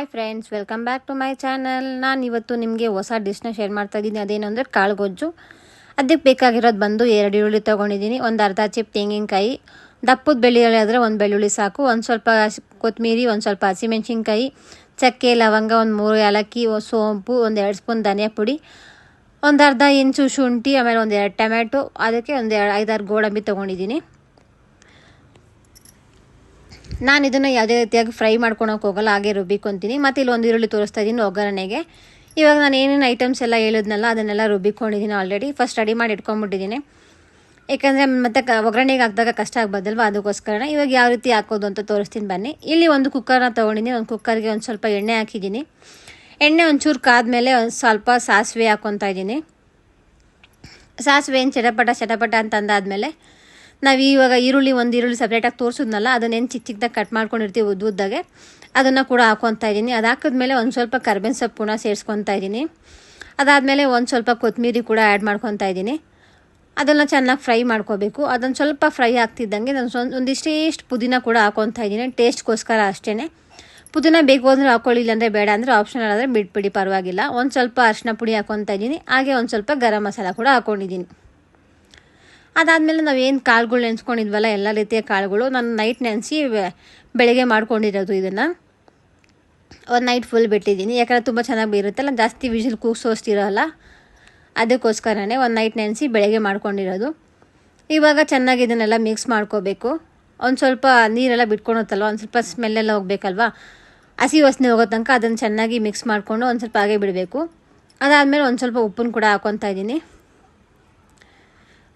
Hi friends, welcome back to my channel. ನಾನು ಇವತ್ತು ನಿಮಗೆ ಹೊಸ ಡಿಶ್ನ ಶೇರ್ ಮಾಡ್ತಾ ಇದ್ದೀನಿ. ಅದೇನು ಅಂದರೆ ಕಾಳುಗೊಜ್ಜು. ಅದಕ್ಕೆ ಬೇಕಾಗಿರೋದು ಬಂದು 2 ಈರುಳ್ಳಿ ತೊಗೊಂಡಿದ್ದೀನಿ, ಒಂದು ಅರ್ಧ ಚಿಪ್ ತೆಂಗಿನಕಾಯಿ, ದಪ್ಪದ ಬೆಳ್ಳುಳ್ಳಿ ಆದರೆ ಒಂದು ಬೆಳ್ಳುಳ್ಳಿ ಸಾಕು, ಒಂದು ಸ್ವಲ್ಪ ಕೊತ್ತಂಬರಿ, ಒಂದು ಸ್ವಲ್ಪ ಹಸಿಮೆಣ್ಸಿನ್ಕಾಯಿ, ಚಕ್ಕೆ, ಲವಂಗ, ಒಂದು 3 ಏಲಕ್ಕಿ, ಸೋಂಪು, ಒಂದು 2 ಸ್ಪೂನ್ ಧನಿಯಾ ಪುಡಿ, ಒಂದು ಅರ್ಧ ಇಂಚು ಶುಂಠಿ, ಆಮೇಲೆ ಒಂದು 2 ಟೊಮ್ಯಾಟೊ, ಅದಕ್ಕೆ ಒಂದು 5-6 ಗೋಡಂಬಿ ತೊಗೊಂಡಿದ್ದೀನಿ. ನಾನು ಇದನ್ನು ಯಾವುದೇ ರೀತಿಯಾಗಿ ಫ್ರೈ ಮಾಡ್ಕೊಳಕ್ಕೆ ಹೋಗಲ್ಲ, ಹಾಗೆ ರುಬ್ಬಿಕೊತೀನಿ. ಮತ್ತು ಇಲ್ಲಿ ಒಂದು ಈರುಳ್ಳಿ ತೋರಿಸ್ತಾ ಇದ್ದೀನಿ ಒಗ್ಗರಣೆಗೆ. ಇವಾಗ ನಾನು ಏನೇನು ಐಟಮ್ಸ್ ಎಲ್ಲ ಹೇಳಿದ್ನಲ್ಲ ಅದನ್ನೆಲ್ಲ ರುಬ್ಬಿಕೊಂಡಿದ್ದೀನಿ ಆಲ್ರೆಡಿ. ಫಸ್ಟ್ ರೆಡಿ ಮಾಡಿ ಇಟ್ಕೊಂಡ್ಬಿಟ್ಟಿದ್ದೀನಿ, ಯಾಕಂದರೆ ಮತ್ತೆ ಒಗ್ಗರಣೆಗೆ ಹಾಕಿದಾಗ ಕಷ್ಟ ಆಗ್ಬೋದಲ್ವ, ಅದಕ್ಕೋಸ್ಕರ. ಇವಾಗ ಯಾವ ರೀತಿ ಹಾಕೋದು ಅಂತ ತೋರಿಸ್ತೀನಿ ಬನ್ನಿ. ಇಲ್ಲಿ ಒಂದು ಕುಕ್ಕರ್ನ ತೊಗೊಂಡಿದ್ದೀನಿ. ಒಂದು ಕುಕ್ಕರ್ಗೆ ಒಂದು ಸ್ವಲ್ಪ ಎಣ್ಣೆ ಹಾಕಿದ್ದೀನಿ. ಎಣ್ಣೆ ಒಂಚೂರು ಕಾದ್ಮೇಲೆ ಒಂದು ಸ್ವಲ್ಪ ಸಾಸಿವೆ ಹಾಕ್ಕೊತಾ ಇದ್ದೀನಿ. ಸಾಸಿವೆ ಏನು ಚಟಪಟ ಅಂತ ಅಂದಾದಮೇಲೆ ನಾವು ಇವಾಗ ಒಂದು ಈರುಳ್ಳಿ ಸಪ್ರೇಟಾಗಿ ತೋರಿಸಿದ್ನಲ್ಲ, ಅದನ್ನೇನು ಚಿಕ್ಕ ಚಿಕ್ಕದಾಗಿ ಕಟ್ ಮಾಡ್ಕೊಂಡಿರ್ತೀವಿ ಉದ್ದಾಗೆ, ಅದನ್ನು ಕೂಡ ಹಾಕ್ಕೊತಾ ಇದ್ದೀನಿ. ಅದು ಹಾಕಿದ್ಮೇಲೆ ಒಂದು ಸ್ವಲ್ಪ ಕರ್ಬೇವಿನ ಸೊಪ್ಪು ಕೂಡ ಸೇರಿಸ್ಕೊತಾ ಇದ್ದೀನಿ. ಅದಾದಮೇಲೆ ಒಂದು ಸ್ವಲ್ಪ ಕೊತ್ತಂಬರಿ ಕೂಡ ಆ್ಯಡ್ ಮಾಡ್ಕೊತಾ ಇದ್ದೀನಿ. ಅದನ್ನು ಚೆನ್ನಾಗಿ ಫ್ರೈ ಮಾಡ್ಕೋಬೇಕು. ಅದನ್ನು ಸ್ವಲ್ಪ ಫ್ರೈ ಆಗ್ತಿದ್ದಂಗೆ ನಾನು ಒಂದಿಷ್ಟು ಪುದೀನ ಕೂಡ ಹಾಕ್ಕೊತಾ ಇದ್ದೀನಿ, ಟೇಸ್ಟ್ಗೋಸ್ಕರ ಅಷ್ಟೇ. ಪುದೀನ ಬೇಕು ಅಂದರೆ ಹಾಕ್ಕೊಳ್ಳಿಲ್ಲ ಅಂದರೆ ಬೇಡ ಅಂದರೆ ಆಪ್ಷನಲ್ ಆದರೆ ಬಿಟ್ಬಿಡಿ, ಪರವಾಗಿಲ್ಲ. ಒಂದು ಸ್ವಲ್ಪ ಅರಿಶಿನ ಪುಡಿ ಹಾಕ್ಕೊತಾ ಇದ್ದೀನಿ, ಹಾಗೆ ಒಂದು ಸ್ವಲ್ಪ ಗರಂ ಮಸಾಲ ಕೂಡ ಹಾಕ್ಕೊಂಡಿದ್ದೀನಿ. ಅದಾದಮೇಲೆ ನಾವೇನು ಕಾಳುಗಳು ನೆನೆಸ್ಕೊಂಡಿದ್ವಲ್ಲ, ಎಲ್ಲ ರೀತಿಯ ಕಾಳುಗಳು ನಾನು ನೈಟ್ ನೆನೆಸಿ ಬೆಳಗ್ಗೆ ಮಾಡ್ಕೊಂಡಿರೋದು. ಇದನ್ನು ಒಂದು ನೈಟ್ ಫುಲ್ ಬಿಟ್ಟಿದ್ದೀನಿ, ಯಾಕಂದರೆ ತುಂಬ ಚೆನ್ನಾಗಿ ಬೇರುತ್ತಲ್ಲ, ಜಾಸ್ತಿ ವಿಜಿಲ್ ಕೂಗ್ಸೋಷ್ಟಿರೋಲ್ಲ, ಅದಕ್ಕೋಸ್ಕರನೇ ಒಂದು ನೈಟ್ ನೆನೆಸಿ ಬೆಳಗ್ಗೆ ಮಾಡ್ಕೊಂಡಿರೋದು. ಇವಾಗ ಚೆನ್ನಾಗಿ ಇದನ್ನೆಲ್ಲ ಮಿಕ್ಸ್ ಮಾಡ್ಕೋಬೇಕು. ಒಂದು ಸ್ವಲ್ಪ ನೀರೆಲ್ಲ ಬಿಟ್ಕೊಳುತ್ತಲ್ವ, ಒಂದು ಸ್ವಲ್ಪ ಸ್ಮೆಲ್ಲೆಲ್ಲ ಹೋಗಬೇಕಲ್ವ, ಹಸಿ ವಾಸನೆ ಹೋಗೋ ತನಕ ಅದನ್ನು ಚೆನ್ನಾಗಿ ಮಿಕ್ಸ್ ಮಾಡಿಕೊಂಡು ಒಂದು ಸ್ವಲ್ಪ ಹಾಗೆ ಬಿಡಬೇಕು. ಅದಾದಮೇಲೆ ಒಂದು ಸ್ವಲ್ಪ ಉಪ್ಪನ್ನು ಕೂಡ ಹಾಕ್ಕೊತಾ ಇದ್ದೀನಿ.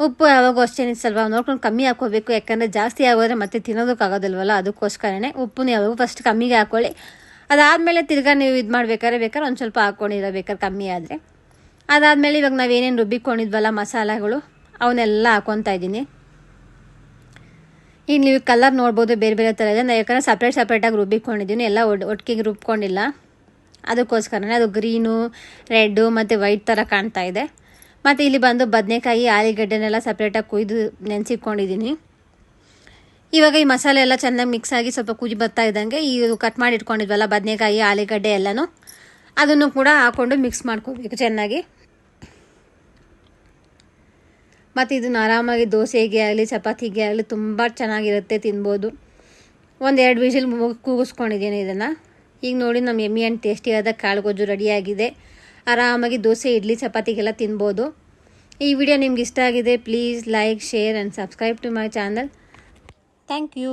ಉಪ್ಪು ಯಾವಾಗೂ ಅಷ್ಟೇ ಸ್ವಲ್ಪ ನೋಡ್ಕೊಂಡು ಕಮ್ಮಿ ಹಾಕ್ಕೋಬೇಕು, ಯಾಕಂದರೆ ಜಾಸ್ತಿ ಆಗೋದ್ರೆ ಮತ್ತೆ ತಿನ್ನೋದಕ್ಕಾಗೋದಿಲ್ವಲ್ಲ, ಅದಕ್ಕೋಸ್ಕರನೇ ಉಪ್ಪನ್ನು ಯಾವಾಗೂ ಫಸ್ಟ್ ಕಮ್ಮಿಗೆ ಹಾಕ್ಕೊಳ್ಳಿ. ಅದಾದಮೇಲೆ ತಿರ್ಗಾ ನೀವು ಇದು ಬೇಕಾದ್ರೆ ಒಂದು ಸ್ವಲ್ಪ ಹಾಕ್ಕೊಂಡಿರೋ ಕಮ್ಮಿ ಆದರೆ. ಅದಾದಮೇಲೆ ಇವಾಗ ನಾವೇನೇನು ರುಬ್ಬಿಕೊಂಡಿದ್ವಲ್ಲ ಮಸಾಲೆಗಳು, ಅವನ್ನೆಲ್ಲ ಹಾಕ್ಕೊತಾ ಇದ್ದೀನಿ. ಈಗ ನೀವು ಕಲರ್ ನೋಡ್ಬೋದು, ಬೇರೆ ಬೇರೆ ಥರ ಇದೆ. ನಾನು ಯಾಕಂದರೆ ಸಪ್ರೇಟಾಗಿ ರುಬ್ಬಿಕೊಂಡಿದ್ದೀನಿ, ಎಲ್ಲ ಒಟ್ಟಿಗೆ ರುಬ್ಕೊಂಡಿಲ್ಲ, ಅದಕ್ಕೋಸ್ಕರನೇ ಅದು ಗ್ರೀನು, ರೆಡ್ಡು ಮತ್ತು ವೈಟ್ ಥರ ಕಾಣ್ತಾ ಇದೆ. ಮತ್ತು ಇಲ್ಲಿ ಬಂದು ಬದನೆಕಾಯಿ, ಆಲೂಗಡ್ಡೆನೆಲ್ಲ ಸಪ್ರೇಟಾಗಿ ಕುಯ್ದು ನೆನೆಸಿಟ್ಕೊಂಡಿದ್ದೀನಿ. ಇವಾಗ ಈ ಮಸಾಲೆ ಎಲ್ಲ ಚೆನ್ನಾಗಿ ಮಿಕ್ಸ್ ಆಗಿ ಸ್ವಲ್ಪ ಕುದಿ ಬರ್ತಾ ಇದ್ದಂಗೆ ಈ ಕಟ್ ಮಾಡಿ ಇಟ್ಕೊಂಡಿದ್ವಲ್ಲ ಬದನೆಕಾಯಿ, ಆಲೂಗಡ್ಡೆ ಎಲ್ಲನೂ, ಅದನ್ನು ಕೂಡ ಹಾಕ್ಕೊಂಡು ಮಿಕ್ಸ್ ಮಾಡ್ಕೋಬೇಕು ಚೆನ್ನಾಗಿ. ಮತ್ತು ಇದನ್ನು ಆರಾಮಾಗಿ ದೋಸೆಗೆ ಆಗಲಿ ಚಪಾತಿಗೆ ಆಗಲಿ ತುಂಬ ಚೆನ್ನಾಗಿರುತ್ತೆ, ತಿನ್ಬೋದು. 1-2 ವಿಜಿಲ್ ಕೂಗಿಸ್ಕೊಂಡಿದ್ದೀನಿ ಇದನ್ನು. ಈಗ ನೋಡಿ ನಮ್ಮ ಯಮ್ಮಿ ಆ್ಯಂಡ್ ಟೇಸ್ಟಿಯಾದ ಕಾಳುಗೊಜ್ಜು ರೆಡಿಯಾಗಿದೆ. ಆರಾಮಾಗಿ ದೋಸೆ, ಇಡ್ಲಿ, ಚಪಾತಿಗೆಲ್ಲ ತಿನ್ಬೋದು. ಈ ವಿಡಿಯೋ ನಿಮ್ಗೆ ಇಷ್ಟ ಆಗಿದೆ, please like, share and subscribe to my channel. Thank you.